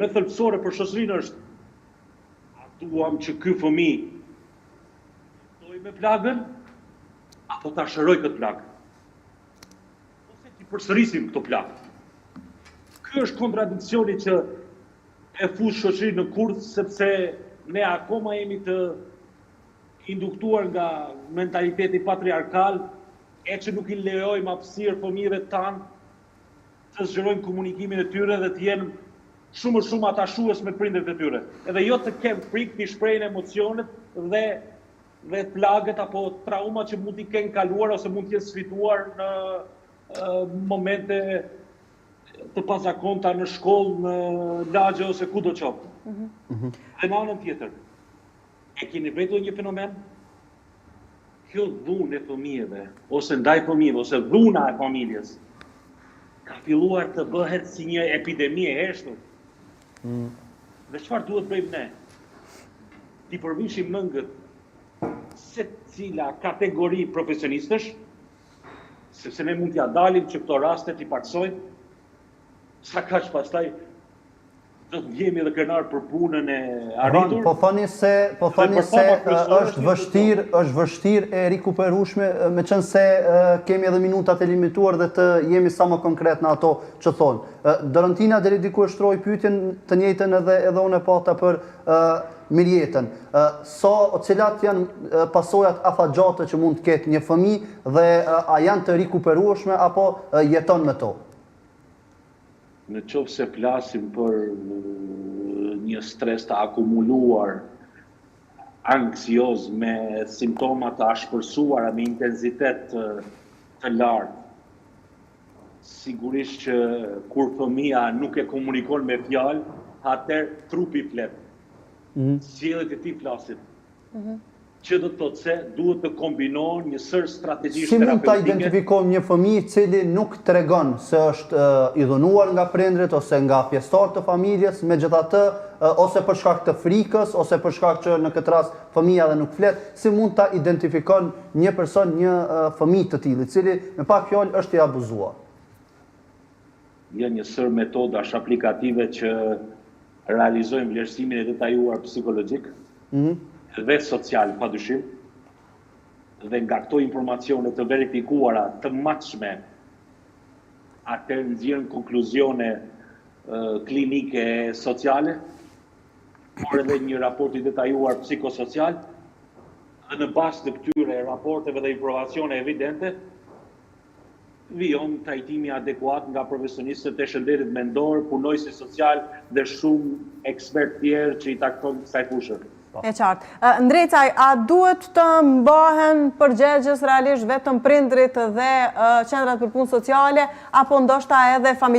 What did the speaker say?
Me thelpsore për shoqërinë është a duam që ky fëmijë të me plagën apo ta shëroj këtë plagë. Ose ti përsërisim këto plagë. Ky është kontradiksioni që e fush shoqërinë në kurth sepse ne akoma jemi të induktuar nga mentaliteti patriarkal e që nuk I lejojmë hapësirë fëmijëve tanë të zgjerojnë komunikimin e tyre dhe të jenë shumë atashues me prindërit e tyre. Edhe jo të kemë frikë të shprehnin emocionet dhe plagët apo traumat që mund t'i kenë kaluar ose mund t'jenë sfituar në momente të pazakonta në shkollë, në lagje ose kudo qoftë. Dhe në anën tjetër, e keni vërtetë një fenomen? Kjo dhunë e fëmijëve, ose ndaj fëmijëve, ose dhuna e familjes, ka filluar të bëhet si një epidemi e heshtur. Dhe çfarë duhet bëjmë ne? Ti përvishim mëngët se cila kategori profesionistësh, sepse ne mund t'ja dalim që këto raste t'i paksojnë, sa kaq pastaj do të jemi edhe krenar për punën e arritur. Po thoni se është vështirë e rikuperueshme, meqense kemi edhe minutat e limituar dhe të jemi sa më konkret në ato që thonë. Dorentina deri diku e shtroi pyetjen të njëjtën edhe unë e pata për Mirjetën. Cilat janë pasojat afatgjate që mund të ketë një fëmijë dhe a janë të rikuperueshme apo jeton me to? Në qoftë se flasim për një stres të akumuluar, anksioz me simptoma të ashpërsuara me intensitet të lartë, sigurisht që kur fëmia nuk e komunikon me fjalë, atëherë trupi flet. Sjelljet e tij flasin. Që do të thotë se duhet të kombinohen një sër strategjish terapeutike. Si mund ta identifikojmë një fëmijë I cili nuk tregon se është I dhunuar nga prindrit ose nga pjesëtar të familjes, megjithatë ose për shkak të frikës ose për shkak që në këtë rast fëmia dhe nuk flet, si mund ta identifikon një person, një fëmijë të tillë, I cili me pak fjalë është I abuzuar? Janë një sër metodash aplikative që realizojnë vlerësimin e detajuar psikologjik. Dhe social, padyshim, dhe nga këto informacione të verifikuara, të matshme, atëherë nxjerrin konkluzione klinike sociale, por edhe një raport I detajuar psikosocial, dhe në bazë të këtyre raporteve dhe informacione evidente, vijon trajtimi adekuat nga profesionistët e shëndetit mendor, punojësi social dhe shumë ekspert tjerë që I takton kësaj fushë. E qartë. Ndrecaj, a duhet të mbahen përgjegjës realisht vetëm prindrit dhe qendrat për punë sociale, apo ndoshta edhe familjarët?